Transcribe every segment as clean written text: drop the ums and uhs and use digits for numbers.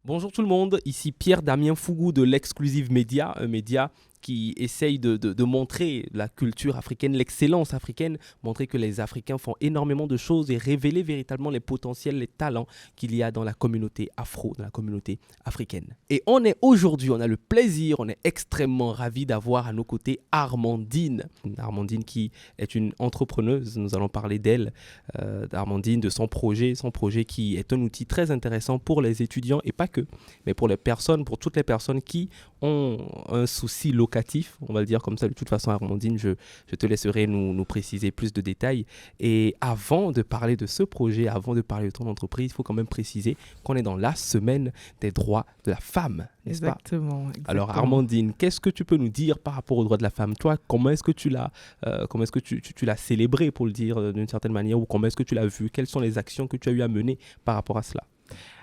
Bonjour tout le monde, ici Pierre Damien Fougou de l'Exclusive Média, un média qui essaye de montrer la culture africaine, l'excellence africaine, montrer que les Africains font énormément de choses et révéler véritablement les potentiels, les talents qu'il y a dans la communauté afro, dans la communauté africaine. Et on est aujourd'hui, on a le plaisir, on est extrêmement ravis d'avoir à nos côtés Armandine. Armandine qui est une entrepreneuse, nous allons parler d'elle, d'Armandine, de son projet qui est un outil très intéressant pour les étudiants et pas que, mais pour les personnes, pour toutes les personnes qui ont un souci locatif, on va le dire comme ça. De toute façon, Armandine, je te laisserai nous préciser plus de détails. Et avant de parler de ce projet, avant de parler de ton entreprise, il faut quand même préciser qu'on est dans la semaine des droits de la femme, n'est-ce pas? Exactement. Alors Armandine, qu'est-ce que tu peux nous dire par rapport aux droits de la femme? Toi, comment est-ce que tu l'as célébré, pour le dire d'une certaine manière, ou comment est-ce que tu l'as vu? Quelles sont les actions que tu as eu à mener par rapport à cela?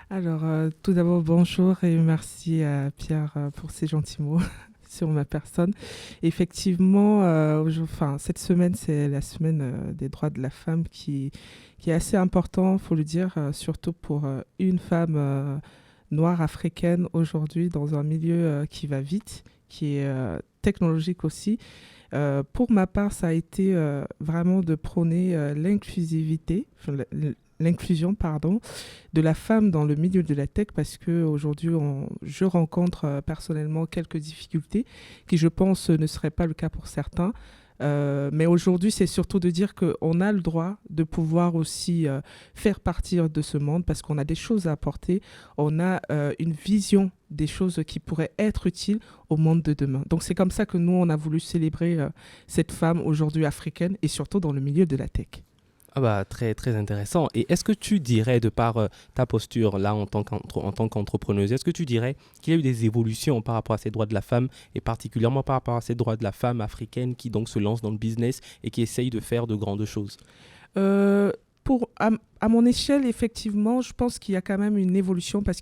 Alors, tout d'abord, bonjour et merci à Pierre pour ces gentils mots sur ma personne. Effectivement, cette semaine, c'est la semaine des droits de la femme qui est assez important, il faut le dire, surtout pour une femme noire africaine aujourd'hui dans un milieu qui va vite, qui est technologique aussi. Pour ma part, ça a été vraiment de prôner l'inclusion de la femme dans le milieu de la tech, parce qu'aujourd'hui, je rencontre personnellement quelques difficultés qui, je pense, ne seraient pas le cas pour certains. Mais aujourd'hui, c'est surtout de dire qu'on a le droit de pouvoir aussi faire partie de ce monde, parce qu'on a des choses à apporter, on a une vision des choses qui pourraient être utiles au monde de demain. Donc c'est comme ça que nous, on a voulu célébrer cette femme aujourd'hui africaine, et surtout dans le milieu de la tech. Ah bah, très, très intéressant. Et est-ce que tu dirais, de par ta posture là en tant qu'entrepreneuse, est-ce que tu dirais qu'il y a eu des évolutions par rapport à ces droits de la femme, et particulièrement par rapport à ces droits de la femme africaine qui donc se lance dans le business et qui essaye de faire de grandes choses? À mon échelle, effectivement, je pense qu'il y a quand même une évolution, parce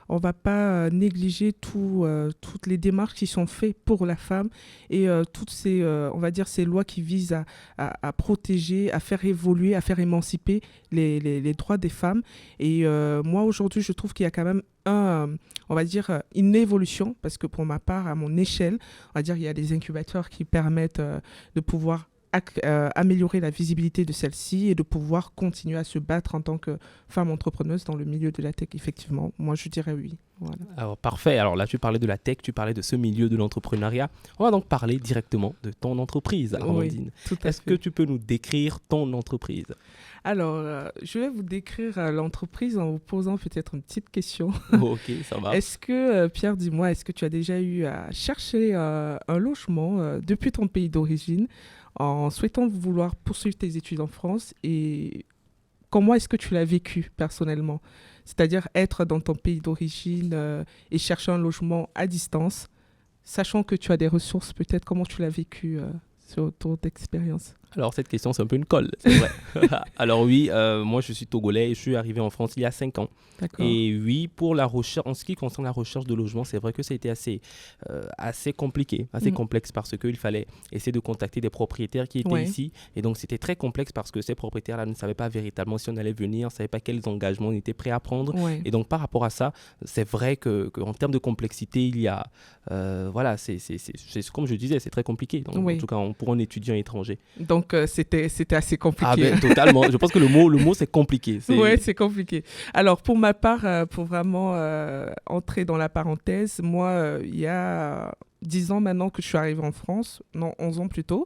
on ne va pas négliger toutes les démarches qui sont faites pour la femme, et toutes on va dire, ces lois qui visent à protéger, à faire évoluer, à faire émanciper les droits des femmes. Et moi, aujourd'hui, je trouve qu'il y a quand même on va dire, une évolution, parce que pour ma part, à mon échelle, on va dire, il y a des incubateurs qui permettent de pouvoir améliorer la visibilité de celle-ci et de pouvoir continuer à se battre en tant que femme entrepreneuse dans le milieu de la tech. Effectivement, moi je dirais oui. Voilà. Alors parfait, alors là tu parlais de la tech, tu parlais de ce milieu de l'entrepreneuriat. On va donc parler directement de ton entreprise, Armandine. Oui, tout à Est-ce fait. que tu peux nous décrire ton entreprise? Alors, je vais vous décrire l'entreprise en vous posant peut-être une petite question. Ok, ça va. Est-ce que, Pierre, dis-moi, est-ce que tu as déjà eu à chercher un logement depuis ton pays d'origine, en souhaitant vouloir poursuivre tes études en France, et comment est-ce que tu l'as vécu personnellement? C'est-à-dire être dans ton pays d'origine et chercher un logement à distance, sachant que tu as des ressources, peut-être comment tu l'as vécu sur ton expérience? Alors cette question, c'est un peu une colle, c'est vrai. Alors oui, moi je suis togolais et je suis arrivé en France il y a 5 ans. D'accord. Et oui, pour la recherche, en ce qui concerne la recherche de logement, c'est vrai que ça a été assez compliqué, assez complexe, parce qu'il fallait essayer de contacter des propriétaires qui étaient ici. Et donc c'était très complexe, parce que ces propriétaires-là ne savaient pas véritablement si on allait venir, ne savaient pas quels engagements on était prêt à prendre. Ouais. Et donc par rapport à ça, c'est vrai qu'en termes de complexité, il y a... voilà, c'est comme je disais, c'est très compliqué. Donc, Oui. En tout cas, pour un étudiant étranger. Donc, c'était assez compliqué. Ah ben, totalement. Je pense que le mot c'est compliqué. Oui, c'est compliqué. Alors, pour ma part, pour vraiment entrer dans la parenthèse, moi, il y a 10 ans maintenant que je suis arrivée en France, non, 11 ans plutôt.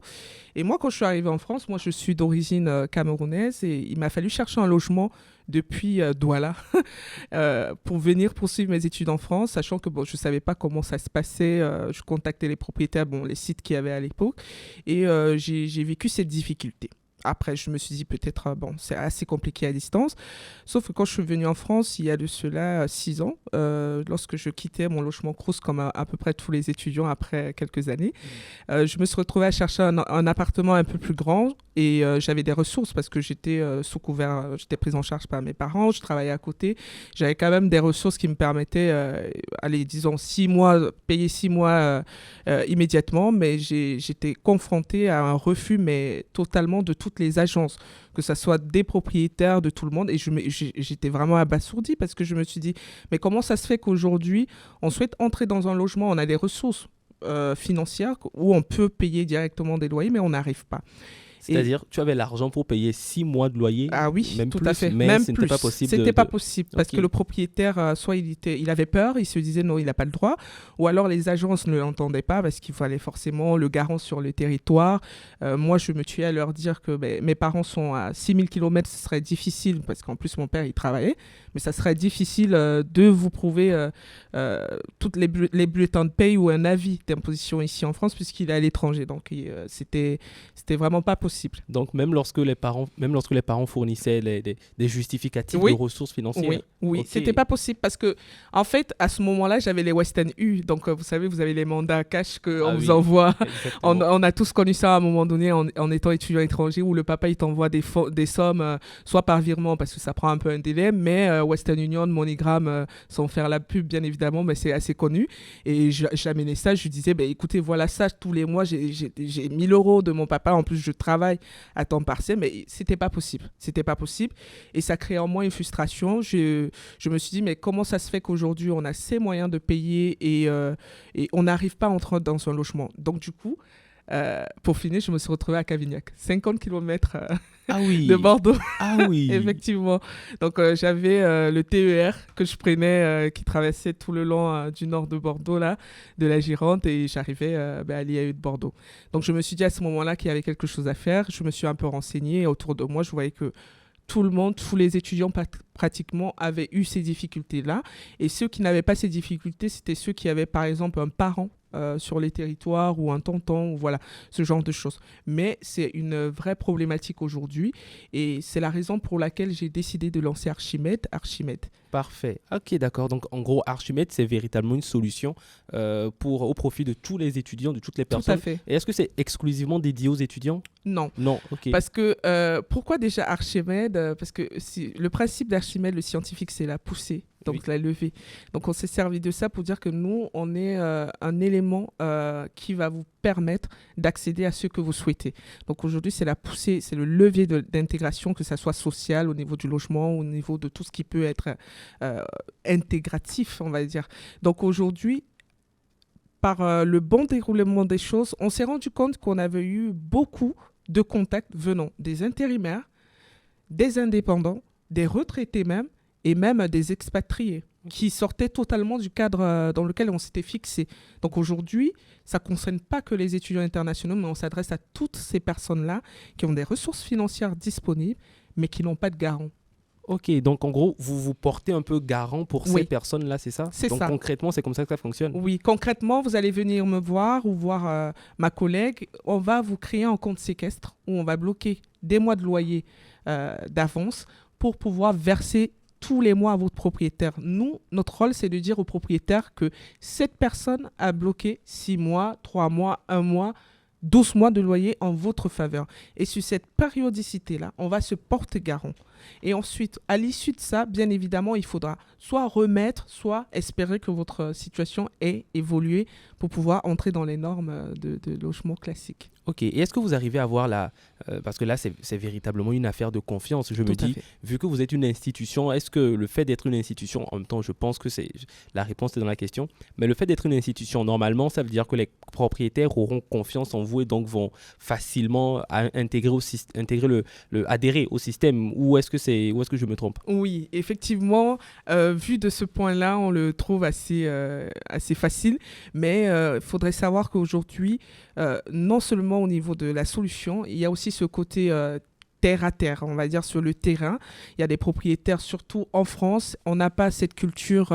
Et moi, quand je suis arrivée en France, moi, je suis d'origine camerounaise, et il m'a fallu chercher un logement depuis Douala pour venir poursuivre mes études en France, sachant que je ne savais pas comment ça se passait. Je contactais les propriétaires, les sites qu'il y avait à l'époque, et j'ai vécu cette difficulté. Après, je me suis dit peut-être, c'est assez compliqué à distance. Sauf que quand je suis venue en France, il y a de cela 6 ans, lorsque je quittais mon logement Crous, comme à peu près tous les étudiants après quelques années, je me suis retrouvée à chercher un appartement un peu plus grand, et j'avais des ressources parce que j'étais sous couvert, j'étais prise en charge par mes parents, je travaillais à côté. J'avais quand même des ressources qui me permettaient, allez, disons 6 mois, payer 6 mois immédiatement, mais j'étais confrontée à un refus, mais totalement de toute toutes les agences, que ce soit des propriétaires, de tout le monde. Et j'étais vraiment abasourdie parce que je me suis dit, mais comment ça se fait qu'aujourd'hui, on souhaite entrer dans un logement, on a des ressources financières où on peut payer directement des loyers, mais on n'arrive pas. C'est-à-dire, tu avais l'argent pour payer 6 mois de loyer, ah oui, même tout plus, à fait. mais Même ce n'était plus. pas possible. C'était pas possible parce Ok. que le propriétaire, soit il avait peur, il se disait non, il n'a pas le droit, ou alors les agences ne l'entendaient pas parce qu'il fallait forcément le garant sur le territoire. Moi, je me tuais à leur dire que mes parents sont à 6000 km, ce serait difficile parce qu'en plus mon père il travaillait, mais ça serait difficile de vous prouver toutes les bulletins de paye ou un avis d'imposition ici en France puisqu'il est à l'étranger. Donc c'était vraiment pas possible. Donc, même lorsque les parents fournissaient des justificatifs Oui. de ressources financières. Oui, Ok. c'était pas possible parce que, en fait, à ce moment-là, j'avais les Western U. Donc, vous savez, vous avez les mandats cash qu'on Ah vous oui, envoie. exactement. On a tous connu ça à un moment donné en étant étudiant étranger où le papa, il t'envoie des sommes, soit par virement parce que ça prend un peu un délai, mais Western Union, MoneyGram, sans faire la pub, bien évidemment, mais c'est assez connu. Et j'amenais ça, je lui disais, écoutez, voilà ça, tous les mois, j'ai 1000 euros de mon papa. En plus, je travaille à temps partiel, mais c'était pas possible. C'était pas possible. Et ça crée en moi une frustration. Je me suis dit, mais comment ça se fait qu'aujourd'hui, on a ces moyens de payer et on n'arrive pas à entrer dans un logement. Donc, du coup, pour finir, je me suis retrouvée à Cavignac, 50 km Ah oui. de Bordeaux. Ah oui. Effectivement. Donc, j'avais le TER que je prenais, qui traversait tout le long du nord de Bordeaux, là, de la Gironde, et j'arrivais à l'IAE de Bordeaux. Donc, je me suis dit à ce moment-là qu'il y avait quelque chose à faire. Je me suis un peu renseignée, et autour de moi, je voyais que tout le monde, tous les étudiants pratiquement avaient eu ces difficultés-là. Et ceux qui n'avaient pas ces difficultés, c'était ceux qui avaient, par exemple, un parent sur les territoires ou un tonton, ou voilà, ce genre de choses. Mais c'est une vraie problématique aujourd'hui et c'est la raison pour laquelle j'ai décidé de lancer Archimède. Parfait. Ok, d'accord. Donc, en gros, Archimède, c'est véritablement une solution au profit de tous les étudiants, de toutes les Tout personnes. à fait. Et est-ce que c'est exclusivement dédié aux étudiants? Non. Non, ok. Parce que, pourquoi déjà Archimède? Parce que le principe d'Archimède, le scientifique, c'est la poussée, donc Oui. la levée. Donc on s'est servi de ça pour dire que nous, on est un élément qui va vous permettre d'accéder à ce que vous souhaitez. Donc aujourd'hui, c'est la poussée, c'est le levier d'intégration, que ça soit social, au niveau du logement, au niveau de tout ce qui peut être intégratif, on va dire. Donc aujourd'hui, par le bon déroulement des choses, on s'est rendu compte qu'on avait eu beaucoup de contacts venant des intérimaires, des indépendants, des retraités même, et même des expatriés qui sortaient totalement du cadre dans lequel on s'était fixé. Donc aujourd'hui, ça ne concerne pas que les étudiants internationaux, mais on s'adresse à toutes ces personnes-là qui ont des ressources financières disponibles, mais qui n'ont pas de garant. Ok, donc en gros, vous vous portez un peu garant pour Oui. ces personnes-là, c'est ça? C'est donc ça. concrètement, c'est comme ça que ça fonctionne? Oui, concrètement, vous allez venir me voir ou voir ma collègue. On va vous créer un compte séquestre où on va bloquer des mois de loyer d'avance pour pouvoir verser tous les mois à votre propriétaire. Nous, notre rôle, c'est de dire au propriétaire que cette personne a bloqué 6 mois, 3 mois, 1 mois, 12 mois de loyer en votre faveur. Et sur cette périodicité-là, on va se porter garant. Et ensuite, à l'issue de ça, bien évidemment, il faudra soit remettre, soit espérer que votre situation ait évolué pour pouvoir entrer dans les normes de logement classique. Ok, et est-ce que vous arrivez à voir parce que là, c'est véritablement une affaire de confiance. Je me dis, vu que vous êtes une institution, est-ce que le fait d'être une institution, en même temps, je pense que la réponse est dans la question, mais le fait d'être une institution, normalement, ça veut dire que les propriétaires auront confiance en vous et donc vont facilement adhérer au système. Ou est-ce que je me trompe? Oui, effectivement, vu de ce point-là, on le trouve assez facile, mais il faudrait savoir qu'aujourd'hui, non seulement au niveau de la solution, il y a aussi ce côté terre à terre, on va dire sur le terrain. Il y a des propriétaires, surtout en France, on n'a pas cette culture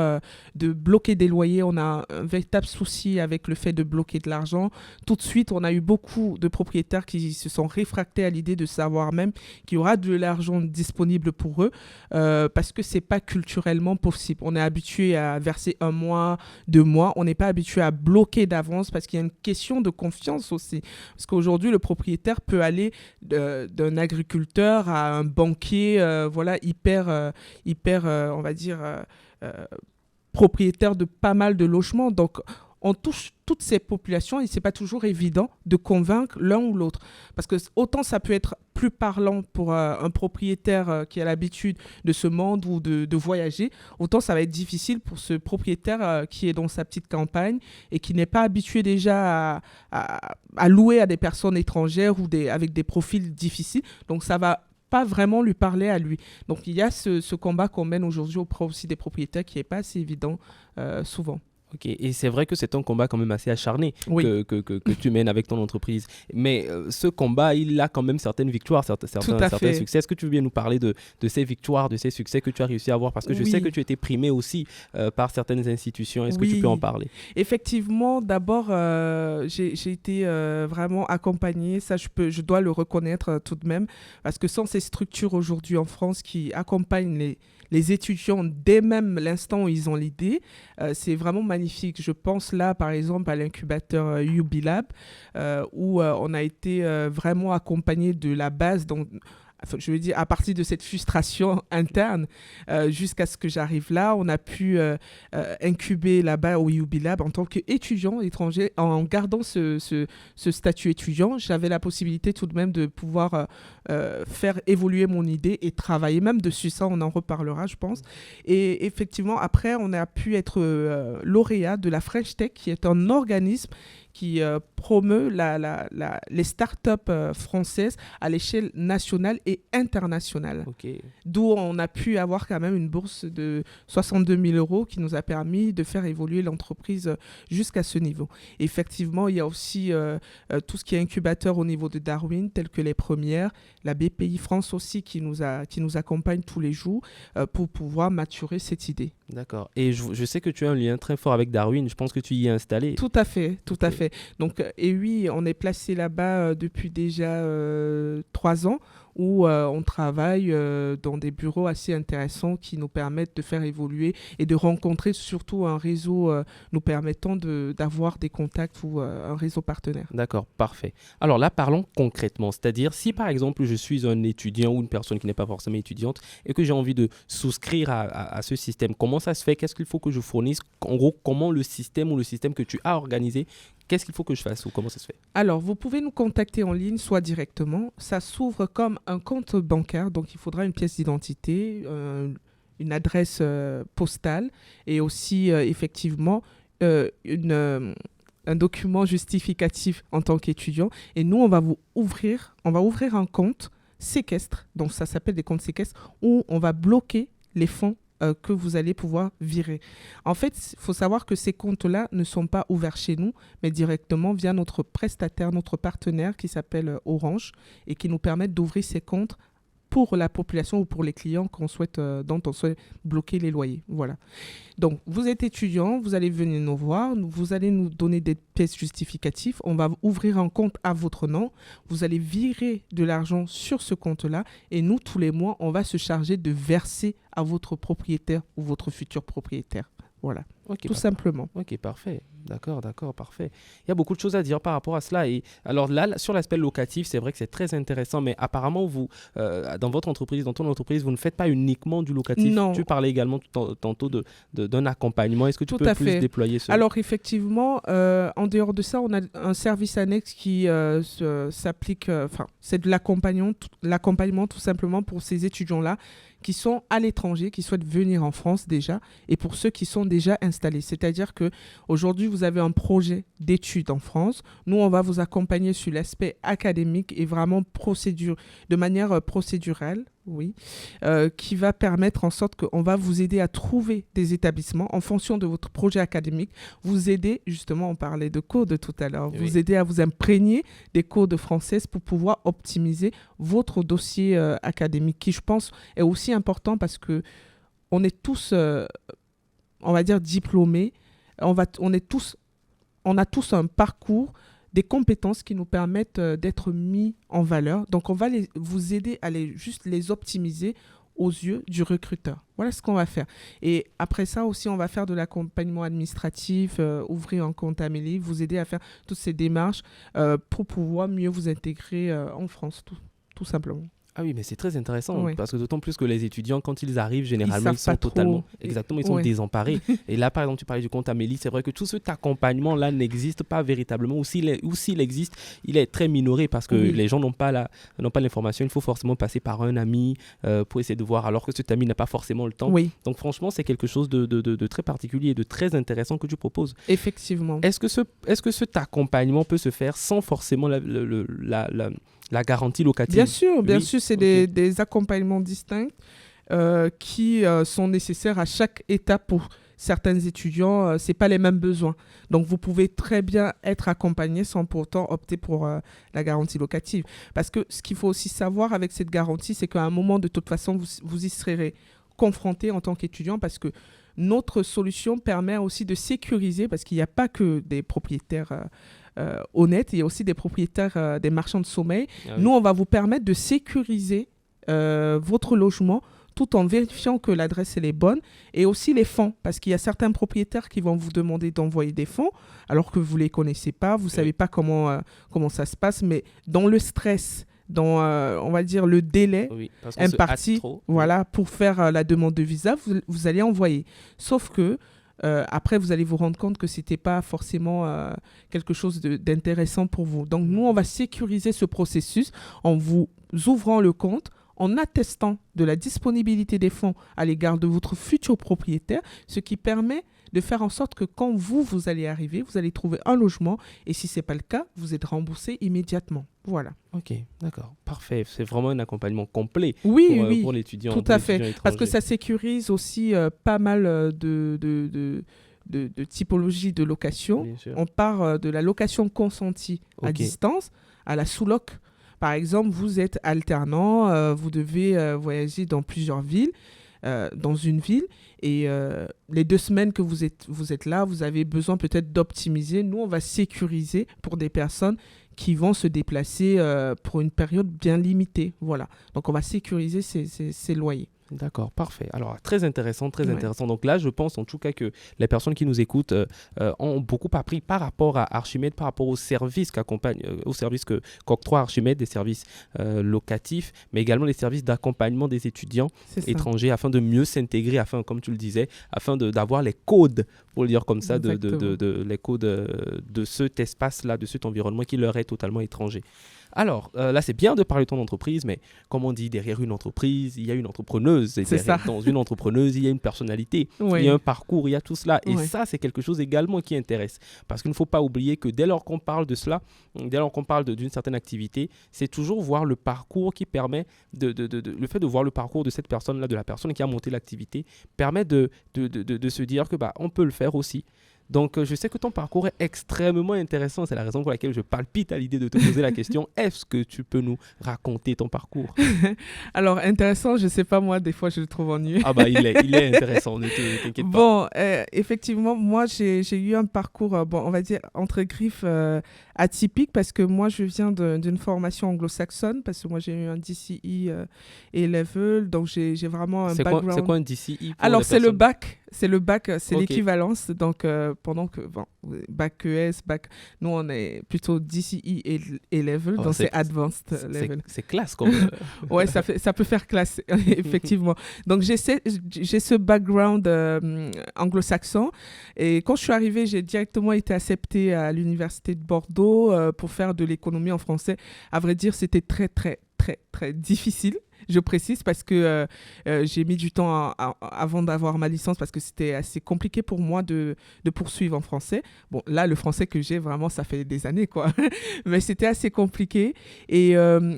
de bloquer des loyers, on a un véritable souci avec le fait de bloquer de l'argent. Tout de suite, on a eu beaucoup de propriétaires qui se sont réfractés à l'idée de savoir même qu'il y aura de l'argent disponible pour eux parce que c'est pas culturellement possible. On est habitué à verser 1 mois, 2 mois, on n'est pas habitué à bloquer d'avance parce qu'il y a une question de confiance aussi. Parce qu'aujourd'hui, le propriétaire peut aller d'un agriculteur à un banquier, hyper, on va dire, propriétaire de pas mal de logements. Donc, on touche toutes ces populations et c'est pas toujours évident de convaincre l'un ou l'autre. Parce que autant ça peut être plus parlant pour un propriétaire qui a l'habitude de ce monde ou de voyager, autant ça va être difficile pour ce propriétaire qui est dans sa petite campagne et qui n'est pas habitué déjà à louer à des personnes étrangères ou avec des profils difficiles. Donc ça va pas vraiment lui parler à lui. Donc il y a ce combat qu'on mène aujourd'hui auprès aussi des propriétaires qui n'est pas assez évident souvent. Ok, et c'est vrai que c'est un combat quand même assez acharné Oui. que tu mènes avec ton entreprise. Mais ce combat, il a quand même certaines victoires, certains succès. Est-ce que tu veux bien nous parler de ces victoires, de ces succès que tu as réussi à avoir? Parce que je sais que tu étais primé aussi par certaines institutions. Est-ce que tu peux en parler? Effectivement, d'abord, j'ai été vraiment accompagnée. Ça, je dois le reconnaître tout de même. Parce que sans ces structures aujourd'hui en France qui accompagnent les étudiants dès même l'instant où ils ont l'idée, c'est vraiment magnifique. Je pense là, par exemple, à l'incubateur UBLab, où on a été vraiment accompagné de la base. Donc, je veux dire, à partir de cette frustration interne, jusqu'à ce que j'arrive là, on a pu incuber là-bas au UBLab en tant qu'étudiant étranger. En gardant ce statut étudiant, j'avais la possibilité tout de même de pouvoir faire évoluer mon idée et travailler même dessus. Ça, on en reparlera, je pense. Et effectivement, après, on a pu être lauréat de la French Tech, qui est un organisme qui promeut les startups françaises à l'échelle nationale et internationale. Okay. D'où on a pu avoir quand même une bourse de 62 000 € qui nous a permis de faire évoluer l'entreprise jusqu'à ce niveau. Et effectivement, il y a aussi tout ce qui est incubateur au niveau de Darwin, tel que les premières, la BPI France aussi qui nous accompagne tous les jours pour pouvoir maturer cette idée. D'accord. Et je sais que tu as un lien très fort avec Darwin. Je pense que tu y es installé. Tout à fait. Donc, et oui, on est placé là-bas depuis déjà 3 ans où on travaille dans des bureaux assez intéressants qui nous permettent de faire évoluer et de rencontrer surtout un réseau nous permettant d'avoir des contacts ou un réseau partenaire. D'accord, parfait. Alors là, parlons concrètement. C'est-à-dire, si par exemple, je suis un étudiant ou une personne qui n'est pas forcément étudiante et que j'ai envie de souscrire à ce système, comment ça se fait? Qu'est-ce qu'il faut que je fournisse? En gros, comment le système que tu as organisé, qu'est-ce qu'il faut que je fasse ou comment ça se fait? Alors, vous pouvez nous contacter en ligne, soit directement. Ça s'ouvre comme un compte bancaire, donc il faudra une pièce d'identité, une adresse postale et aussi effectivement un document justificatif en tant qu'étudiant. Et nous, on va ouvrir un compte séquestre, donc ça s'appelle des comptes séquestres, où on va bloquer les fonds que vous allez pouvoir virer. En fait, il faut savoir que ces comptes-là ne sont pas ouverts chez nous, mais directement via notre prestataire, notre partenaire qui s'appelle Orange et qui nous permettent d'ouvrir ces comptes pour la population ou pour les clients dont on souhaite bloquer les loyers. Voilà. Donc, vous êtes étudiant, vous allez venir nous voir, vous allez nous donner des pièces justificatives, on va ouvrir un compte à votre nom, vous allez virer de l'argent sur ce compte-là et nous, tous les mois, on va se charger de verser à votre propriétaire ou votre futur propriétaire. Voilà, tout simplement. Ok, parfait. D'accord, parfait. Il y a beaucoup de choses à dire par rapport à cela. Et alors là, sur l'aspect locatif, c'est vrai que c'est très intéressant, mais apparemment, vous, dans votre entreprise, dans ton entreprise, vous ne faites pas uniquement du locatif. Non. Tu parlais également tantôt d'un accompagnement. Est-ce que tu peux plus déployer cela? Alors, effectivement, en dehors de ça, on a un service annexe qui s'applique, c'est de l'accompagnement tout simplement pour ces étudiants-là qui sont à l'étranger, qui souhaitent venir en France déjà, et pour ceux qui sont déjà installés. C'est-à-dire qu'aujourd'hui, vous avez un projet d'études en France. Nous, on va vous accompagner sur l'aspect académique et vraiment de manière procédurale, oui, qui va permettre en sorte qu'on va vous aider à trouver des établissements en fonction de votre projet académique, vous aider, justement, on parlait de codes tout à l'heure, vous aider à vous imprégner des codes françaises pour pouvoir optimiser votre dossier académique, qui, je pense, est aussi important parce que on est tous, on va dire, diplômés, on a tous un parcours, des compétences qui nous permettent d'être mis en valeur. Donc, on va vous aider à juste les optimiser aux yeux du recruteur. Voilà ce qu'on va faire. Et après ça aussi, on va faire de l'accompagnement administratif, ouvrir un compte Amélie, vous aider à faire toutes ces démarches pour pouvoir mieux vous intégrer en France, tout simplement. Ah oui, mais c'est très intéressant Oui. parce que d'autant plus que les étudiants, quand ils arrivent, généralement, ils sont savent pas totalement, trop. exactement, ils sont Oui. désemparés. Et là, par exemple, tu parlais du compte Amélie, c'est vrai que tout cet accompagnement-là n'existe pas véritablement, ou s'il existe, il est très minoré parce que Oui. les gens n'ont pas l'information. Il faut forcément passer par un ami pour essayer de voir, alors que cet ami n'a pas forcément le temps. Oui, Donc franchement, c'est quelque chose de très particulier et de très intéressant que tu proposes. effectivement. Est-ce que cet accompagnement peut se faire sans forcément la garantie locative? Bien Oui, sûr, c'est ok. des accompagnements distincts qui sont nécessaires à chaque étape pour certains étudiants. C'est pas les mêmes besoins. Donc, vous pouvez très bien être accompagné sans pourtant opter pour la garantie locative. Parce que ce qu'il faut aussi savoir avec cette garantie, c'est qu'à un moment, de toute façon, vous y serez confronté en tant qu'étudiant parce que notre solution permet aussi de sécuriser, parce qu'il n'y a pas que des propriétaires honnêtes, il y a aussi des propriétaires, des marchands de sommeil. Ah Nous, oui. on va vous permettre de sécuriser votre logement tout en vérifiant que l'adresse elle est bonne et aussi les fonds, parce qu'il y a certains propriétaires qui vont vous demander d'envoyer des fonds alors que vous ne les connaissez pas, vous ne savez pas comment ça se passe, mais dans le stress, dans, on va dire, le délai Oui, parce qu'on se hâte imparti, trop. voilà, pour faire la demande de visa, vous allez envoyer. Sauf que après, vous allez vous rendre compte que ce n'était pas forcément quelque chose d'intéressant pour vous. Donc, nous, on va sécuriser ce processus en vous ouvrant le compte, en attestant de la disponibilité des fonds à l'égard de votre futur propriétaire, ce qui permet de faire en sorte que quand vous allez arriver, vous allez trouver un logement et si ce n'est pas le cas, vous êtes remboursé immédiatement. Voilà. Ok, d'accord, parfait. C'est vraiment un accompagnement complet Oui, pour oui, l'étudiant, tout pour à l'étudiant fait. étranger. Parce que ça sécurise aussi pas mal de typologies de location. Bien sûr. On part de la location consentie à Ok. distance à la sous-loc. Par exemple, vous êtes alternant, vous devez voyager dans plusieurs villes, dans une ville, et les 2 semaines que vous êtes là, vous avez besoin peut-être d'optimiser. Nous, on va sécuriser pour des personnes qui vont se déplacer pour une période bien limitée. Voilà. Donc, on va sécuriser ces loyers. D'accord, parfait. Alors, très intéressant, très Ouais. intéressant. Donc là, je pense en tout cas que les personnes qui nous écoutent ont beaucoup appris par rapport à Archimède, par rapport aux services aux services qu'octroie Archimède, des services locatifs, mais également les services d'accompagnement des étudiants C'est ça. étrangers afin de mieux s'intégrer, afin, comme tu le disais, afin d'avoir les codes, pour le dire comme ça, les codes de cet espace-là, de cet environnement qui leur est totalement étranger. Alors, là, c'est bien de parler de ton entreprise, mais comme on dit, derrière une entreprise, il y a une entrepreneuse. Et C'est ça. dans une entrepreneuse, il y a une personnalité, Oui. il y a un parcours, il y a tout cela. Et Oui. ça, c'est quelque chose également qui intéresse. Parce qu'il ne faut pas oublier que dès lors qu'on parle de cela, dès lors qu'on parle d'une certaine activité, c'est toujours voir le parcours qui permet le fait de voir le parcours de cette personne-là, de la personne qui a monté l'activité, permet de se dire que on peut le faire aussi. Donc, je sais que ton parcours est extrêmement intéressant. C'est la raison pour laquelle je palpite à l'idée de te poser la question. Est-ce que tu peux nous raconter ton parcours? Alors, intéressant, je ne sais pas, moi, des fois, je le trouve ennuyeux. Ah il est intéressant, ne t'inquiète pas. Bon, effectivement, moi, j'ai eu un parcours, on va dire, entre griffes atypique parce que moi, je viens d'une formation anglo-saxonne parce que moi, j'ai eu un DCE A-level, donc j'ai vraiment un background. C'est quoi un DCE? Alors, c'est le bac, c'est Ok. l'équivalence. Donc, pendant que, bac ES, nous, on est plutôt DCE A-level, donc c'est advanced level. C'est classe comme... Ouais, ça peut faire classe, effectivement. Donc, j'ai ce background anglo-saxon. Et quand je suis arrivée, j'ai directement été acceptée à l'université de Bordeaux pour faire de l'économie en français. À vrai dire, c'était très, très, très, très difficile. Je précise parce que j'ai mis du temps avant d'avoir ma licence parce que c'était assez compliqué pour moi de poursuivre en français. Bon, là, le français que j'ai, vraiment, ça fait des années, quoi. Mais c'était assez compliqué. Et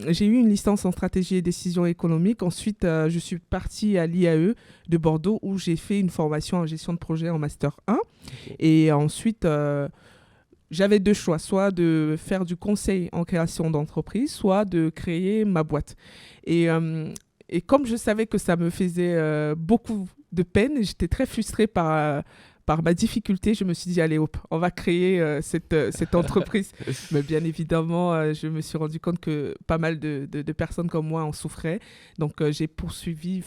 j'ai eu une licence en stratégie et décision économique. Ensuite, je suis partie à l'IAE de Bordeaux où j'ai fait une formation en gestion de projet en Master 1. Okay. Et ensuite... j'avais 2 choix, soit de faire du conseil en création d'entreprise, soit de créer ma boîte. Et comme je savais que ça me faisait beaucoup de peine, j'étais très frustrée par ma difficulté, je me suis dit, allez hop, on va créer cette entreprise. Mais bien évidemment, je me suis rendu compte que pas mal de personnes comme moi en souffraient. Donc, j'ai poursuivi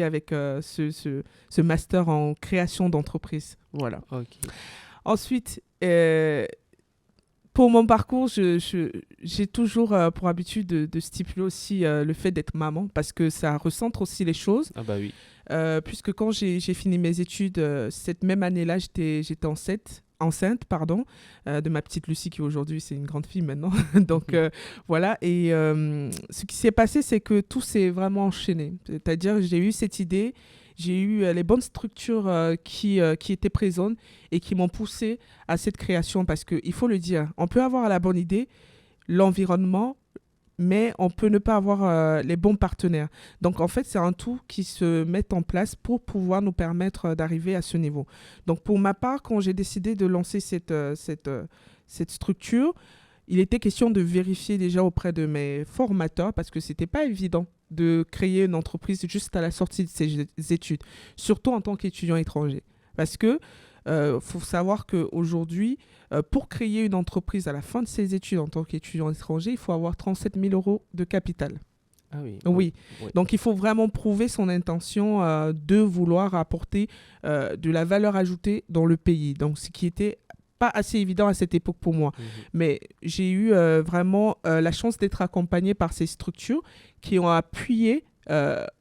avec ce master en création d'entreprise. Voilà. Okay. Ensuite, Pour mon parcours, j'ai toujours pour habitude de stipuler aussi le fait d'être maman parce que ça recentre aussi les choses. Ah bah oui. Puisque quand j'ai fini mes études, cette même année-là, j'étais enceinte pardon, de ma petite Lucie qui aujourd'hui c'est une grande fille maintenant. Donc voilà, et ce qui s'est passé, c'est que tout s'est vraiment enchaîné. C'est-à-dire j'ai eu cette idée, j'ai eu les bonnes structures qui étaient présentes et qui m'ont poussé à cette création parce qu'il faut le dire, on peut avoir la bonne idée, l'environnement, mais on peut ne pas avoir les bons partenaires. Donc, en fait, c'est un tout qui se met en place pour pouvoir nous permettre d'arriver à ce niveau. Donc, pour ma part, quand j'ai décidé de lancer cette structure, il était question de vérifier déjà auprès de mes formateurs, parce que ce n'était pas évident de créer une entreprise juste à la sortie de ses études, surtout en tant qu'étudiant étranger. Parce que faut savoir qu'aujourd'hui, pour créer une entreprise à la fin de ses études en tant qu'étudiant étranger, il faut avoir 37 000 euros de capital. Ah oui. Oui. Oui. Donc il faut vraiment prouver son intention de vouloir apporter de la valeur ajoutée dans le pays. Donc ce qui était pas assez évident à cette époque pour moi. Mais j'ai eu vraiment la chance d'être accompagnée par ces structures qui ont appuyé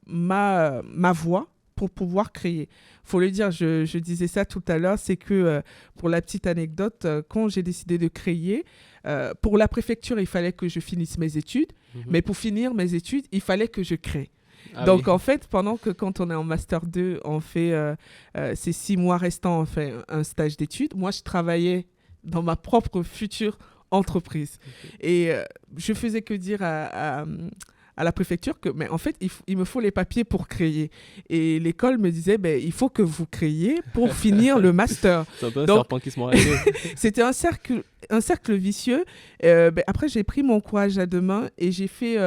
ma voie pour pouvoir créer. Faut le dire, je disais ça tout à l'heure, c'est que pour la petite anecdote, quand j'ai décidé de créer, pour la préfecture, il fallait que je finisse mes études, mais pour finir mes études, il fallait que je crée. Ah Donc oui. en fait, pendant que quand on est en Master 2, on fait ces 6 mois restants, on fait un stage d'études, moi je travaillais dans ma propre future entreprise. Et je faisais que dire à la préfecture que, mais en fait, il me faut les papiers pour créer. Et l'école me disait, ben, il faut que vous créiez pour finir le master. C'est un peu un Donc, serpent qui se mord la queue. c'était un cercle vicieux. Ben, après, j'ai pris mon courage à deux mains et j'ai fait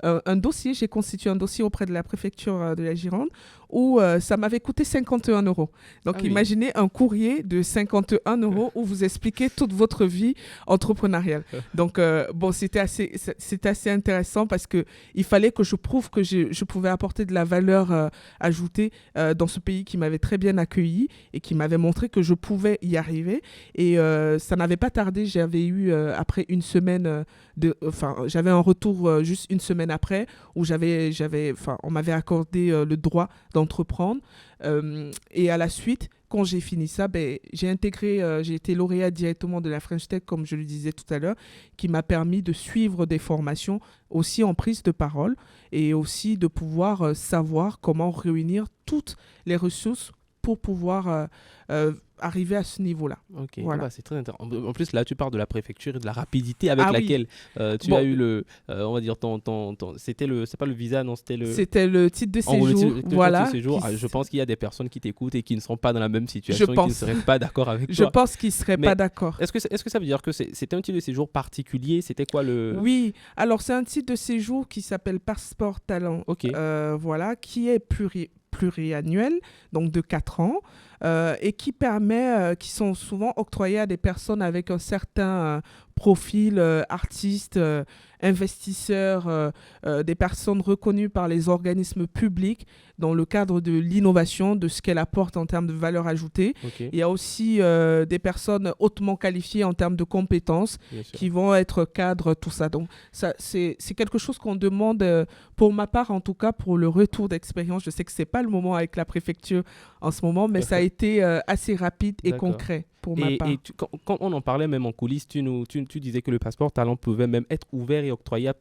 un dossier. J'ai constitué un dossier auprès de la préfecture de la Gironde où ça m'avait coûté 51 euros. Donc, Ah oui. imaginez un courrier de 51 euros où vous expliquez toute votre vie entrepreneuriale. Donc, bon, c'était assez intéressant parce qu'il fallait que je prouve que je pouvais apporter de la valeur ajoutée dans ce pays qui m'avait très bien accueilli et qui m'avait montré que je pouvais y arriver. Et ça n'avait pas tardé. J'avais eu, après une semaine, j'avais un retour juste une semaine après où on m'avait accordé le droit d'entreprendre. Et à la suite, quand j'ai fini ça, ben, j'ai été lauréate directement de la French Tech, comme je le disais tout à l'heure, qui m'a permis de suivre des formations aussi en prise de parole et aussi de pouvoir savoir comment réunir toutes les ressources pour pouvoir arriver à ce niveau-là. Ok, Voilà. bah, c'est très intéressant. En plus, là, tu parles de la préfecture et de la rapidité avec laquelle tu Bon. as eu on va dire, c'est pas le visa, non, c'était C'était le titre de en gros, séjour. le titre Voilà. de séjour. Je pense qu'il y a des personnes qui t'écoutent et qui ne sont pas dans la même situation et qui ne pense. seraient pas d'accord avec Je toi. pense qu'ils ne seraient Mais pas d'accord. Est-ce que ça veut dire que c'était un titre de séjour particulier? C'était quoi le... Oui, alors c'est un titre de séjour qui s'appelle Passeport Talent, Ok. voilà, qui est pluriannuel, donc de 4 ans, et qui qui sont souvent octroyés à des personnes avec un certain profil, artistes, investisseurs, des personnes reconnues par les organismes publics dans le cadre de l'innovation, de ce qu'elle apporte en termes de valeur ajoutée. Ok, Il y a aussi des personnes hautement qualifiées en termes de compétences bien sûr. qui vont être cadres, tout ça. Donc, c'est quelque chose qu'on demande, pour ma part en tout cas, pour le retour d'expérience. Je sais que ce n'est pas le moment avec la préfecture en ce moment, mais ça a été assez rapide et D'accord. concret pour ma part. Et quand on en parlait même en coulisses, tu disais que le passeport talent pouvait même être ouvert et octroyable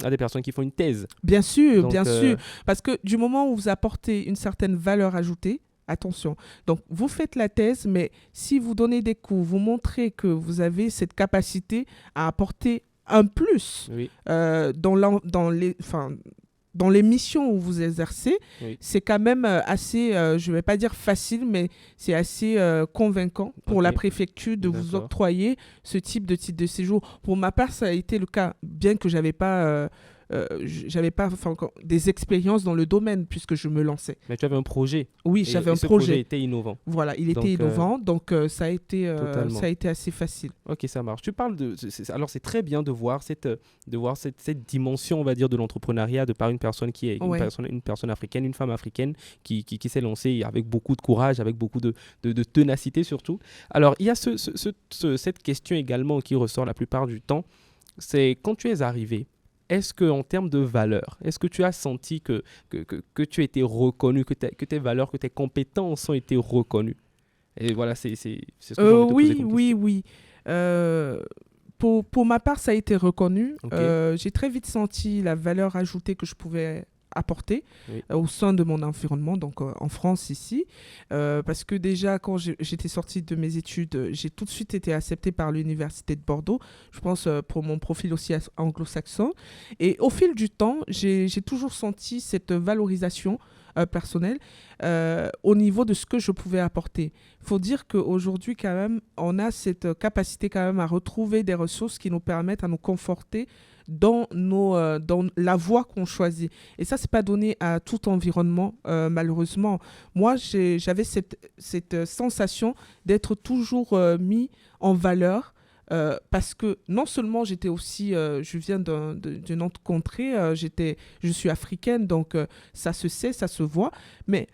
à des personnes qui font une thèse. Bien sûr, Donc, bien sûr. Parce que du moment où vous apportez une certaine valeur ajoutée, attention. Donc, vous faites la thèse, mais si vous donnez des cours, vous montrez que vous avez cette capacité à apporter un plus Oui, dans les missions où vous exercez, oui. c'est quand même assez, je ne vais pas dire facile, mais c'est assez convaincant pour Ok. la préfecture de vous D'accord. octroyer ce type de titre de séjour. Pour ma part, ça a été le cas, bien que je n'avais pas j'avais pas encore des expériences dans le domaine puisque je me lançais. Mais tu avais un projet. Oui, j'avais un ce projet projet. était innovant. Voilà, il était innovant, donc ça a été assez facile. Ok, ça marche. Tu parles alors c'est très bien de voir cette dimension, on va dire, de l'entrepreneuriat de par une personne qui est une personne africaine, une femme africaine qui s'est lancée avec beaucoup de courage, avec beaucoup de ténacité surtout. Alors, il y a cette question également qui ressort la plupart du temps, c'est quand tu es arrivé, est-ce qu'en termes de valeurs, est-ce que tu as senti que tu étais reconnu, que tes valeurs, que tes compétences ont été reconnues? Et voilà, c'est ce que j'ai envie de poser comme question. Oui. Pour ma part, ça a été reconnu. Okay. J'ai très vite senti la valeur ajoutée que je pouvais apporter au sein de mon environnement, donc en France ici, parce que déjà quand j'étais sortie de mes études, j'ai tout de suite été acceptée par l'université de Bordeaux, je pense pour mon profil aussi anglo-saxon, et au fil du temps, j'ai toujours senti cette valorisation personnelle au niveau de ce que je pouvais apporter. Il faut dire qu'aujourd'hui quand même, on a cette capacité quand même à retrouver des ressources qui nous permettent à nous conforter dans la voie qu'on choisit. Et ça, c'est pas donné à tout environnement, malheureusement. Moi, j'avais cette sensation d'être toujours mis en valeur parce que non seulement j'étais aussi, je viens d'une autre contrée, je suis africaine, donc ça se sait, ça se voit, mais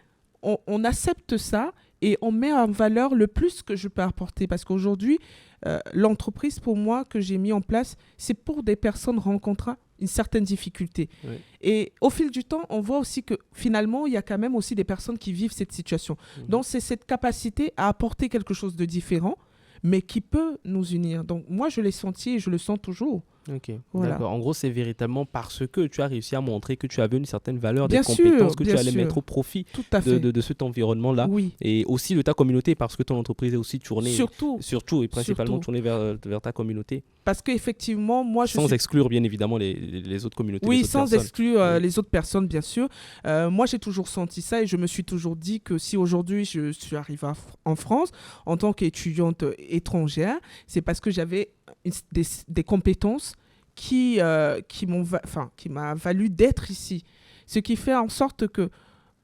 on accepte ça et on met en valeur le plus que je peux apporter. Parce qu'aujourd'hui, l'entreprise, pour moi, que j'ai mis en place, c'est pour des personnes rencontrant une certaine difficulté. Oui. Et au fil du temps, on voit aussi que finalement, il y a quand même aussi des personnes qui vivent cette situation. Donc, c'est cette capacité à apporter quelque chose de différent, mais qui peut nous unir. Donc, moi, je l'ai senti et je le sens toujours. Ok, voilà. D'accord. En gros, c'est véritablement parce que tu as réussi à montrer que tu avais une certaine valeur, des compétences que tu allais mettre au profit de cet environnement-là. Oui. Et aussi de ta communauté, parce que ton entreprise est aussi tournée. Surtout et principalement tournée vers ta communauté. Parce qu'effectivement, moi, sans exclure, bien évidemment, les autres communautés. Oui, sans exclure les autres personnes, bien sûr. Moi, j'ai toujours senti ça et je me suis toujours dit que si aujourd'hui je suis arrivée en France en tant qu'étudiante étrangère, c'est parce que j'avais des compétences qui m'a valu d'être ici. Ce qui fait en sorte que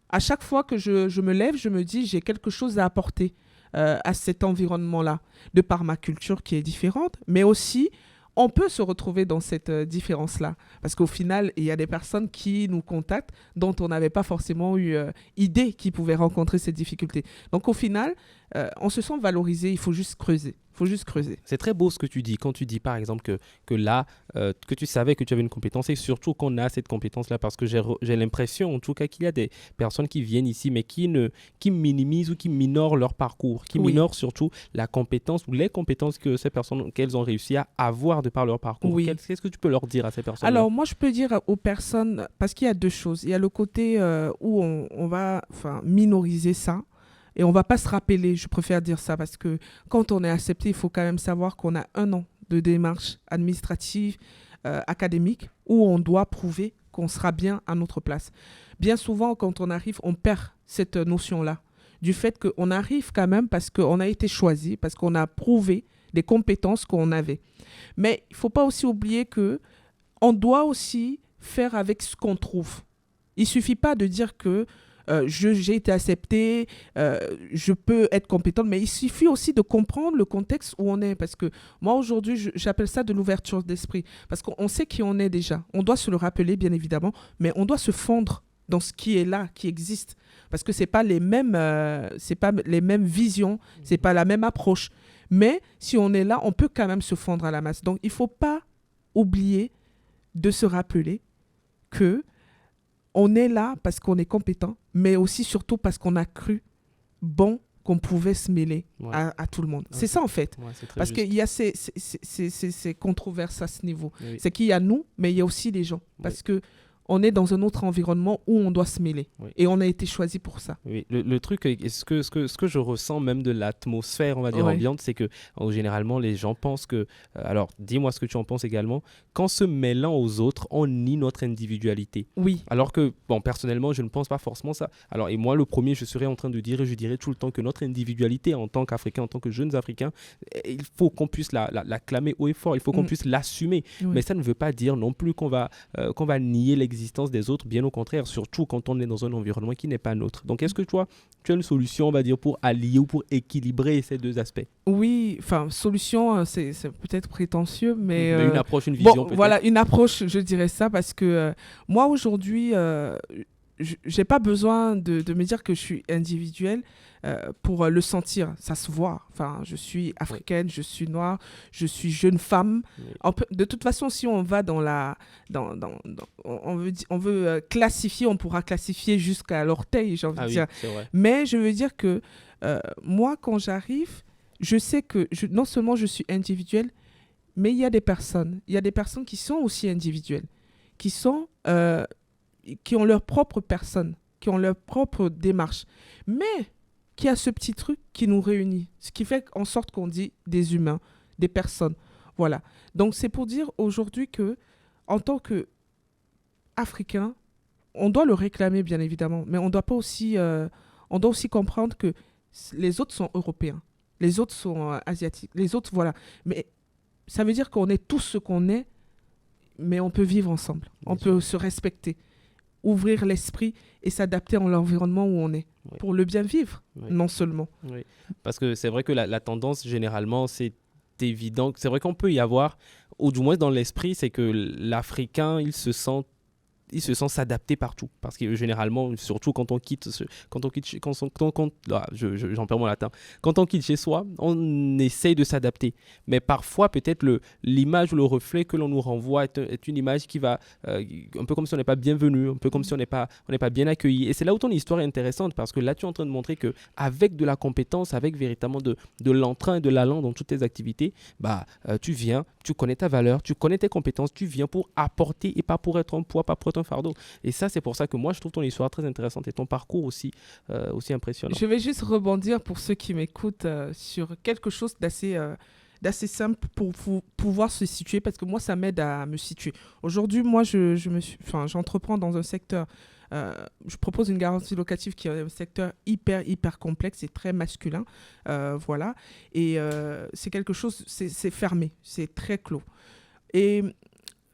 à chaque fois que je me lève, je me dis j'ai quelque chose à apporter à cet environnement-là, de par ma culture qui est différente, mais aussi on peut se retrouver dans cette différence-là. Parce qu'au final, il y a des personnes qui nous contactent dont on n'avait pas forcément eu idée qu'ils pouvaient rencontrer ces difficultés. Donc au final, on se sent valorisé, il faut juste creuser. C'est très beau ce que tu dis, quand tu dis par exemple que là, que tu savais que tu avais une compétence et surtout qu'on a cette compétence-là parce que j'ai l'impression en tout cas qu'il y a des personnes qui viennent ici mais qui minimisent ou qui minorent leur parcours, qui minorent surtout la compétence ou les compétences que ces personnes, qu'elles ont réussi à avoir de par leur parcours. Oui. Qu'est-ce que tu peux leur dire à ces personnes-là? Alors moi je peux dire aux personnes, parce qu'il y a deux choses, il y a le côté où on va minoriser ça. Et on ne va pas se rappeler, je préfère dire ça, parce que quand on est accepté, il faut quand même savoir qu'on a 1 an de démarche administrative, académique, où on doit prouver qu'on sera bien à notre place. Bien souvent, quand on arrive, on perd cette notion-là, du fait qu'on arrive quand même parce qu'on a été choisi, parce qu'on a prouvé les compétences qu'on avait. Mais il ne faut pas aussi oublier qu'on doit aussi faire avec ce qu'on trouve. Il ne suffit pas de dire que j'ai été acceptée, je peux être compétente, mais il suffit aussi de comprendre le contexte où on est. Parce que moi, aujourd'hui, j'appelle ça de l'ouverture d'esprit. Parce qu'on sait qui on est déjà. On doit se le rappeler, bien évidemment, mais on doit se fondre dans ce qui est là, qui existe. Parce que ce n'est pas les mêmes visions, ce n'est pas la même approche. Mais si on est là, on peut quand même se fondre à la masse. Donc, il ne faut pas oublier de se rappeler que on est là parce qu'on est compétent, mais aussi surtout parce qu'on a cru qu'on pouvait se mêler à tout le monde. C'est ça en fait. Parce qu'il y a ces controverses à ce niveau. Oui. C'est qu'il y a nous, mais il y a aussi les gens. Parce que on est dans un autre environnement où on doit se mêler. Oui. Et on a été choisi pour ça. Oui, le truc, et ce que je ressens même de l'atmosphère, on va dire, Ouais. ambiante, c'est que généralement, les gens pensent que... alors, dis-moi ce que tu en penses également. Qu'en se mêlant aux autres, on nie notre individualité. Oui. Alors que, bon, personnellement, je ne pense pas forcément ça. Alors, et moi, le premier, je serais en train de dire, et je dirais tout le temps que notre individualité en tant qu'Africains, en tant que jeunes Africains, il faut qu'on puisse la clamer haut et fort, il faut qu'on puisse l'assumer. Oui. Mais ça ne veut pas dire non plus qu'on va nier l'existence des autres, bien au contraire, surtout quand on est dans un environnement qui n'est pas nôtre. Donc, est-ce que tu as une solution, on va dire, pour allier ou pour équilibrer ces deux aspects? Oui, enfin, solution, c'est peut-être prétentieux, mais une approche, une vision peut-être. Voilà, une approche, je dirais ça, parce que moi, aujourd'hui, j'ai pas besoin de me dire que je suis individuelle pour le sentir. Ça se voit. Enfin, je suis africaine, je suis noire, je suis jeune femme. Oui. De toute façon, si on va on veut classifier, on pourra classifier jusqu'à l'orteil, j'ai envie de dire. C'est vrai. Mais je veux dire que moi, quand j'arrive, je sais que non seulement je suis individuelle, mais il y a des personnes qui sont aussi individuelles, qui ont leur propre personne, qui ont leur propre démarche, mais qui a ce petit truc qui nous réunit, ce qui fait en sorte qu'on dit des humains, des personnes. Voilà. Donc c'est pour dire aujourd'hui que, en tant qu'Africain, on doit le réclamer bien évidemment, mais on doit aussi comprendre que les autres sont européens, les autres sont asiatiques, les autres voilà. Mais ça veut dire qu'on est tous ce qu'on est, mais on peut vivre ensemble, on peut se respecter, ouvrir l'esprit et s'adapter à l'environnement où on est, pour le bien vivre, non seulement. Oui. Parce que c'est vrai que la tendance, généralement, c'est évident. C'est vrai qu'on peut y avoir, ou du moins dans l'esprit, c'est que l'Africain, il se sent s'adapter partout, parce que généralement, surtout quand on quitte j'en perds mon latin, quand on quitte chez soi, on essaye de s'adapter, mais parfois peut-être l'image ou le reflet que l'on nous renvoie est une image qui va un peu comme si on n'est pas bienvenu, un peu comme si on n'est pas bien accueilli, et c'est là où ton histoire est intéressante, parce que là tu es en train de montrer que avec de la compétence, avec véritablement de l'entrain et de l'allant dans toutes tes activités, tu viens, tu connais ta valeur, tu connais tes compétences, tu viens pour apporter et pas pour être un poids, pas pour être un fardeau. Et ça, c'est pour ça que moi, je trouve ton histoire très intéressante et ton parcours aussi impressionnant. Je vais juste rebondir pour ceux qui m'écoutent sur quelque chose d'assez simple pour pouvoir se situer, parce que moi, ça m'aide à me situer. Aujourd'hui, moi, j'entreprends dans un secteur. Je propose une garantie locative qui est un secteur hyper complexe et très masculin. Voilà. Et c'est quelque chose, c'est fermé, c'est très clos. Et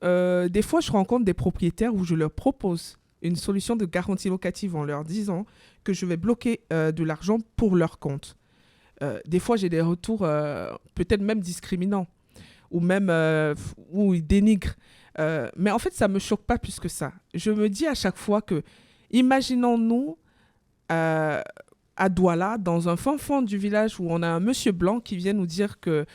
des fois, je rencontre des propriétaires où je leur propose une solution de garantie locative en leur disant que je vais bloquer de l'argent pour leur compte. Des fois, j'ai des retours peut-être même discriminants ou même où ils dénigrent. Mais en fait, ça ne me choque pas plus que ça. Je me dis à chaque fois que, imaginons-nous à Douala, dans un fin fond du village où on a un monsieur blanc qui vient nous dire que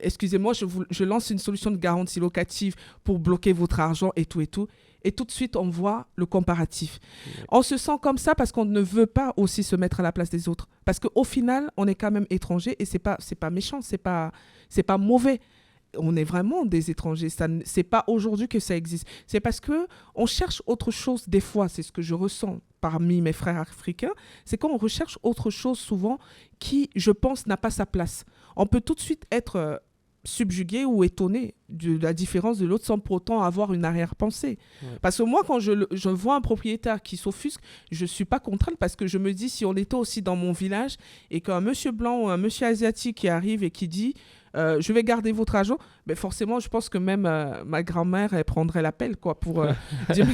excusez-moi, je lance une solution de garantie locative pour bloquer votre argent et tout. Et tout de suite, on voit le comparatif. Ouais. On se sent comme ça parce qu'on ne veut pas aussi se mettre à la place des autres. Parce qu'au final, on est quand même étranger et c'est pas méchant, c'est pas mauvais. On est vraiment des étrangers. C'est pas aujourd'hui que ça existe. C'est parce qu'on cherche autre chose des fois. C'est ce que je ressens parmi mes frères africains. C'est qu'on recherche autre chose souvent qui, je pense, n'a pas sa place. On peut tout de suite être subjugué ou étonné de la différence de l'autre sans pour autant avoir une arrière-pensée. Ouais. Parce que moi, quand je vois un propriétaire qui s'offusque, je ne suis pas contrainte parce que je me dis, si on était aussi dans mon village et qu'un monsieur blanc ou un monsieur asiatique qui arrive et qui dit je vais garder votre argent, mais forcément, je pense que même ma grand-mère, elle prendrait l'appel pour dire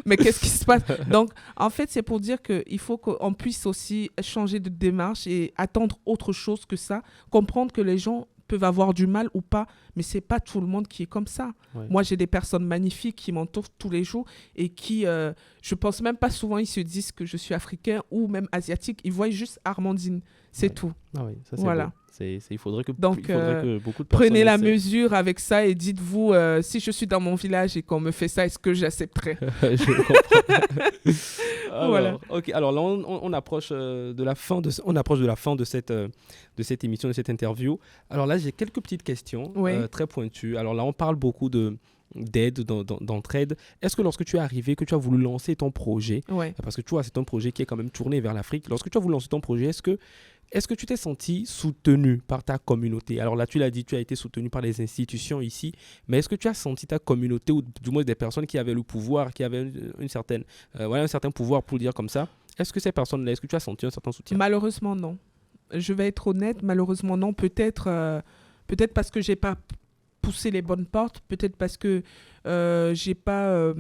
mais qu'est-ce qui se passe? Donc, en fait, c'est pour dire qu'il faut qu'on puisse aussi changer de démarche et attendre autre chose que ça, comprendre que les gens peuvent avoir du mal ou pas, mais c'est pas tout le monde qui est comme ça. Ouais. Moi, j'ai des personnes magnifiques qui m'entourent tous les jours et qui, je pense même pas souvent, ils se disent que je suis africain ou même asiatique. Ils voient juste Armandine, c'est tout. Ah oui, ça c'est voilà. Beau. Il faudrait que beaucoup de personnes prenez la mesure avec ça et dites-vous si je suis dans mon village et qu'on me fait ça, est-ce que j'accepterais? Je comprends. Alors, voilà. Ok. Alors là, on approche de la fin de cette émission, de cette interview. Alors là, j'ai quelques petites questions très pointues. Alors là, on parle beaucoup de d'aide, d'entraide. Est-ce que lorsque tu es arrivé, que tu as voulu lancer ton projet, Ouais. parce que tu vois, c'est un projet qui est quand même tourné vers l'Afrique, lorsque tu as voulu lancer ton projet, est-ce que tu t'es senti soutenu par ta communauté? Alors là, tu l'as dit, tu as été soutenu par les institutions ici, mais est-ce que tu as senti ta communauté, ou du moins des personnes qui avaient le pouvoir, qui avaient un certain pouvoir pour le dire comme ça? Est-ce que ces personnes-là, est-ce que tu as senti un certain soutien? Malheureusement, non. Je vais être honnête, malheureusement, non. Peut-être parce que j'ai pas poussé les bonnes portes, peut-être parce que j'ai pas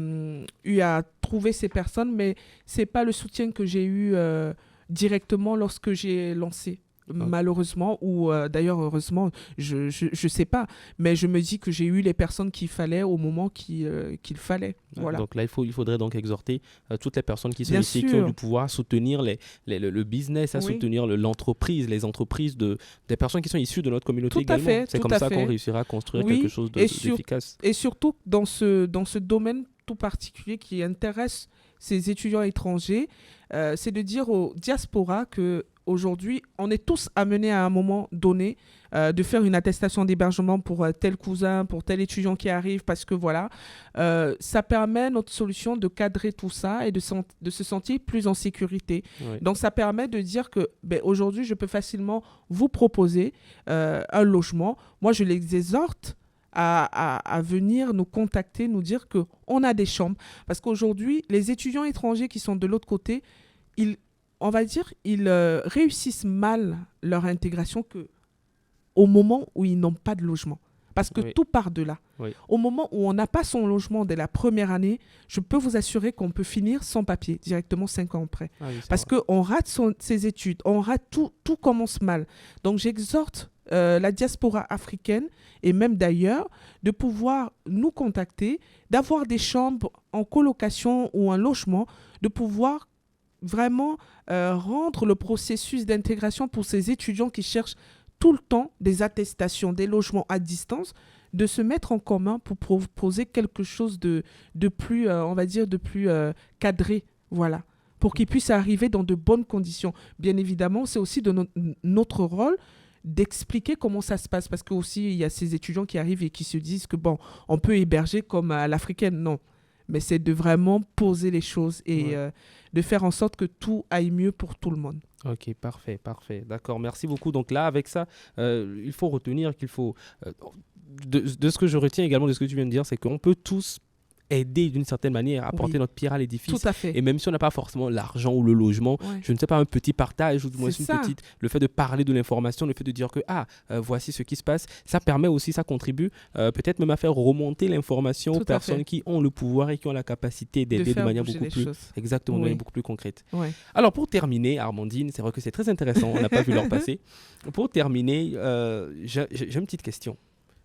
eu à trouver ces personnes, mais c'est pas le soutien que j'ai eu directement lorsque j'ai lancé. Malheureusement, ou d'ailleurs heureusement, je sais pas, mais je me dis que j'ai eu les personnes qu'il fallait au moment qu'il fallait. Voilà. Donc là, il faudrait donc exhorter toutes les personnes qui sont Bien ici, qui sûr. ont du pouvoir, à soutenir le business, à Oui. soutenir l'entreprise, les entreprises des personnes qui sont issues de notre communauté Tout à également. fait, C'est tout comme à ça qu'on fait. réussira à construire Oui, quelque chose et d'efficace. Et surtout dans ce domaine tout particulier qui intéresse ces étudiants étrangers, c'est de dire aux diasporas que aujourd'hui, on est tous amenés à un moment donné de faire une attestation d'hébergement pour tel cousin, pour tel étudiant qui arrive, parce que voilà, ça permet notre solution de cadrer tout ça et de se sentir plus en sécurité. Oui. Donc ça permet de dire que aujourd'hui, je peux facilement vous proposer un logement. Moi, je les exhorte à venir nous contacter, nous dire qu'on a des chambres. Parce qu'aujourd'hui, les étudiants étrangers qui sont de l'autre côté, on va dire, ils réussissent mal leur intégration au moment où ils n'ont pas de logement. Parce que tout part de là. Oui. Au moment où on n'a pas son logement dès la première année, je peux vous assurer qu'on peut finir sans papier, directement 5 ans après. Ah oui, parce qu'on rate ses études, on rate tout commence mal. Donc j'exhorte la diaspora africaine et même d'ailleurs de pouvoir nous contacter, d'avoir des chambres en colocation ou un logement, de pouvoir vraiment rendre le processus d'intégration pour ces étudiants qui cherchent tout le temps des attestations, des logements à distance, de se mettre en commun pour proposer quelque chose de plus, on va dire, de plus cadré, voilà, pour qu'ils puissent arriver dans de bonnes conditions. Bien évidemment, c'est aussi de notre rôle d'expliquer comment ça se passe, parce que aussi il y a ces étudiants qui arrivent et qui se disent que bon, on peut héberger comme à l'africaine, non. Mais c'est de vraiment poser les choses et de faire en sorte que tout aille mieux pour tout le monde. Ok, parfait. D'accord, merci beaucoup. Donc là, avec ça, il faut retenir qu'il faut... de ce que je retiens également de ce que tu viens de dire, c'est qu'on peut tous aider d'une certaine manière à porter notre pierre à l'édifice. Tout à fait. Et même si on n'a pas forcément l'argent ou le logement, je ne sais pas, un petit partage ou du moins le fait de parler de l'information, le fait de dire que voici ce qui se passe, ça permet aussi, ça contribue peut-être même à faire remonter l'information aux personnes qui ont le pouvoir et qui ont la capacité d'aider de manière beaucoup plus exactement, de manière beaucoup plus concrète. Alors pour terminer, Armandine, c'est vrai que c'est très intéressant, on n'a pas vu l'heure passer. Pour terminer, j'ai une petite question.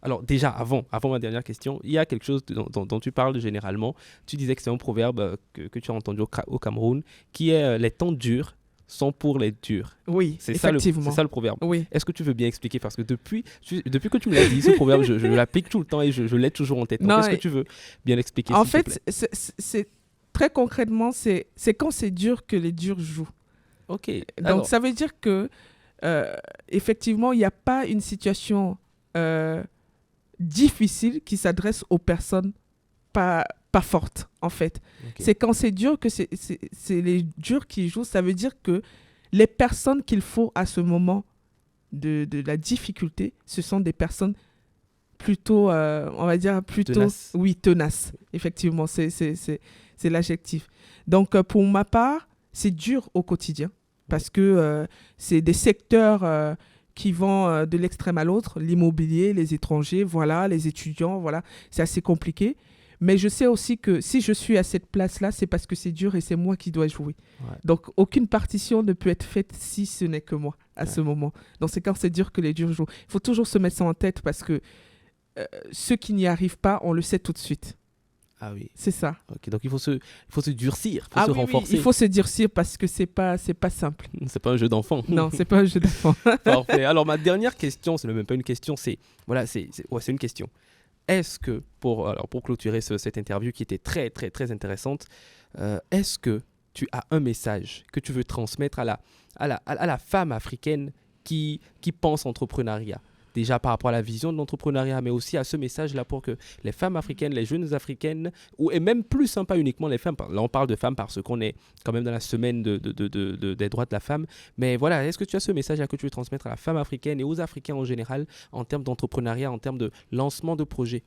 Alors déjà, avant ma dernière question, il y a quelque chose dont tu parles généralement. Tu disais que c'est un proverbe que tu as entendu au Cameroun, qui est les temps durs sont pour les durs. Oui, c'est effectivement. C'est ça le proverbe. Oui. Est-ce que tu veux bien expliquer? Parce que depuis que tu me l'as dit, ce proverbe, je l'applique tout le temps et je l'ai toujours en tête. Donc, est-ce que tu veux bien l'expliquer? En fait, c'est très concrètement, c'est quand c'est dur que les durs jouent. Ok. Donc ça veut dire que effectivement, il n'y a pas une situation difficile qui s'adresse aux personnes pas fortes, en fait. Okay. C'est quand c'est dur que c'est les durs qui jouent. Ça veut dire que les personnes qu'il faut à ce moment de la difficulté, ce sont des personnes plutôt, on va dire, plutôt... Tenaces. Oui, tenaces. Effectivement, c'est l'adjectif. Donc, pour ma part, c'est dur au quotidien parce que c'est des secteurs... qui vont de l'extrême à l'autre, l'immobilier, les étrangers, voilà, les étudiants, voilà, c'est assez compliqué. Mais je sais aussi que si je suis à cette place-là, c'est parce que c'est dur et c'est moi qui dois jouer. Ouais. Donc, aucune partition ne peut être faite si ce n'est que moi à ce moment. Donc, c'est quand c'est dur que les durs jouent. Il faut toujours se mettre ça en tête parce que ceux qui n'y arrivent pas, on le sait tout de suite. Ah oui. C'est ça. Ok, donc il faut se durcir, il faut se renforcer. Oui, il faut se durcir parce que c'est pas simple. C'est pas un jeu d'enfant. Non, c'est pas un jeu d'enfant. Parfait. Alors ma dernière question, c'est même pas une question, c'est une question. Est-ce que pour clôturer cette interview qui était très très très intéressante, est-ce que tu as un message que tu veux transmettre à la femme africaine qui pense entrepreneuriat? déjà par rapport à la vision de l'entrepreneuriat, mais aussi à ce message-là pour que les femmes africaines, les jeunes africaines, et même plus, hein, pas uniquement les femmes, là on parle de femmes parce qu'on est quand même dans la semaine des droits de la femme, mais voilà, est-ce que tu as ce message-là que tu veux transmettre à la femme africaine et aux Africains en général en termes d'entrepreneuriat, en termes de lancement de projets?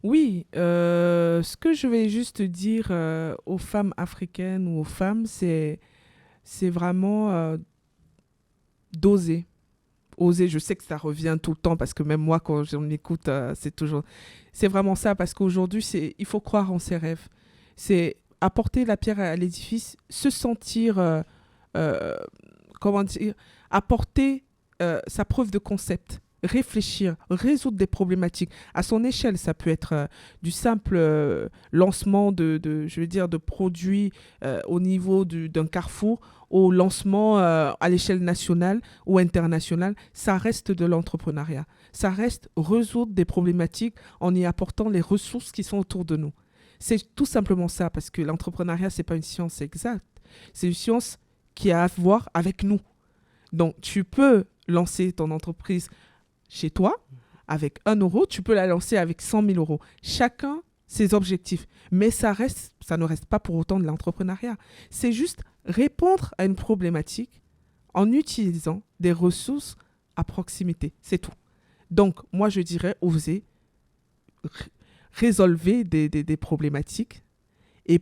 Oui, ce que je vais juste dire aux femmes africaines ou aux femmes, c'est vraiment d'oser. Oser, je sais que ça revient tout le temps parce que même moi, quand j'en écoute, c'est vraiment ça parce qu'aujourd'hui, il faut croire en ses rêves. C'est apporter la pierre à l'édifice, se sentir, comment dire, apporter sa preuve de concept. Réfléchir, résoudre des problématiques. À son échelle, ça peut être du simple lancement je veux dire, de produits au niveau d'un carrefour au lancement à l'échelle nationale ou internationale. Ça reste de l'entrepreneuriat. Ça reste résoudre des problématiques en y apportant les ressources qui sont autour de nous. C'est tout simplement ça, parce que l'entrepreneuriat, ce n'est pas une science exacte. C'est une science qui a à voir avec nous. Donc, tu peux lancer ton entreprise chez toi, avec 1 euro, tu peux la lancer avec 100 000 euros. Chacun ses objectifs. Mais ça ne reste pas pour autant de l'entrepreneuriat. C'est juste répondre à une problématique en utilisant des ressources à proximité. C'est tout. Donc, moi, je dirais oser résolver des problématiques et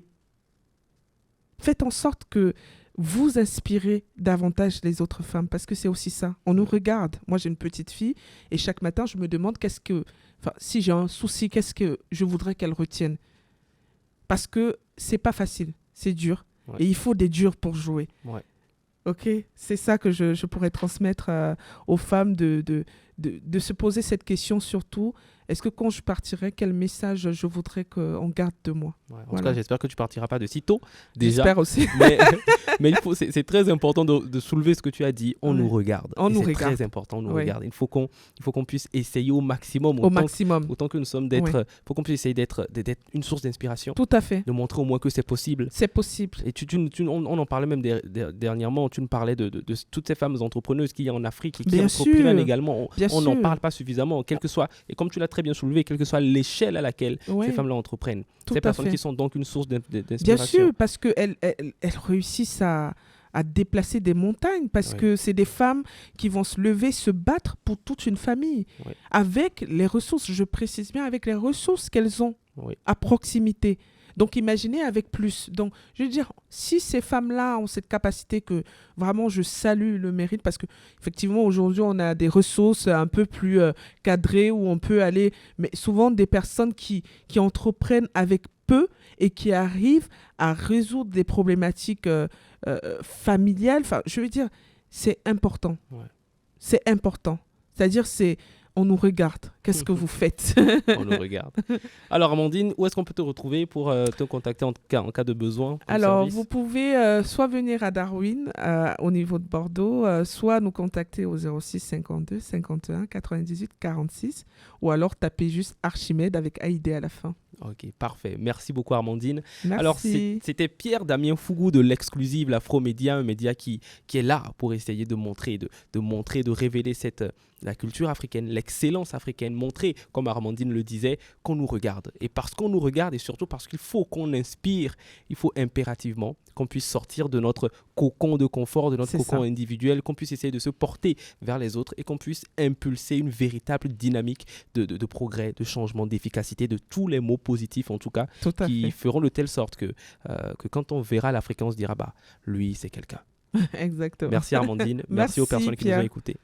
faites en sorte que vous inspirez davantage les autres femmes, parce que c'est aussi ça. On nous regarde. Moi, j'ai une petite fille et chaque matin, je me demande si j'ai un souci, qu'est-ce que je voudrais qu'elle retienne. Parce que c'est pas facile, c'est dur. Ouais. Et il faut des durs pour jouer. Ouais. Ok, c'est ça que je pourrais transmettre aux femmes de se poser cette question surtout. Est-ce que quand je partirai, quel message je voudrais qu'on garde de moi? Ouais, en tout cas, j'espère que tu partiras pas de sitôt déjà. J'espère aussi. mais c'est très important de soulever ce que tu as dit. On nous regarde. C'est très important, on nous regarde. Il faut qu'on puisse essayer au maximum. Autant que nous sommes faut qu'on puisse essayer d'être une source d'inspiration. Tout à fait. De montrer au moins que c'est possible. C'est possible. Et on en parlait même dernièrement. Tu nous parlais de toutes ces femmes entrepreneuses qu'il y a en Afrique et qui entreprennent également. On n'en parle pas suffisamment, quel que soit, et comme tu l'as très bien soulevé, quelle que soit l'échelle à laquelle ces femmes-là entreprennent. Ces personnes qui sont donc une source d'inspiration. Bien sûr, parce qu'elles réussissent à déplacer des montagnes, parce que c'est des femmes qui vont se lever, se battre pour toute une famille, avec les ressources, je précise bien, avec les ressources qu'elles ont à proximité. Donc, imaginez avec plus. Donc, je veux dire, si ces femmes-là ont cette capacité que vraiment je salue le mérite, parce qu'effectivement, aujourd'hui, on a des ressources un peu plus cadrées où on peut aller, mais souvent des personnes qui entreprennent avec peu et qui arrivent à résoudre des problématiques familiales. Enfin, je veux dire, c'est important. Ouais. C'est important. C'est-à-dire, on nous regarde. Qu'est-ce que vous faites? On nous regarde. Alors, Amandine, où est-ce qu'on peut te retrouver pour te contacter en cas de besoin? Alors, vous pouvez soit venir à Darwin, au niveau de Bordeaux, soit nous contacter au 06 52 51 98 46, ou alors taper juste Archimède avec AID à la fin. Ok, parfait. Merci beaucoup, Armandine. Merci. Alors, c'était Pierre Damien Fougou de l'Exclusive, l'Afromédia, un média qui est là pour essayer de montrer, de révéler la culture africaine, l'excellence africaine, montrer, comme Armandine le disait, qu'on nous regarde. Et parce qu'on nous regarde, et surtout parce qu'il faut qu'on inspire, il faut impérativement qu'on puisse sortir de notre cocon de confort, de notre cocon individuel, qu'on puisse essayer de se porter vers les autres et qu'on puisse impulser une véritable dynamique de progrès, de changement, d'efficacité, de tous les mots positifs en tout cas, qui feront de telle sorte que quand on verra l'Africain, on se dira, lui, c'est quelqu'un. Exactement. Merci Armandine, merci aux personnes qui nous ont écoutés.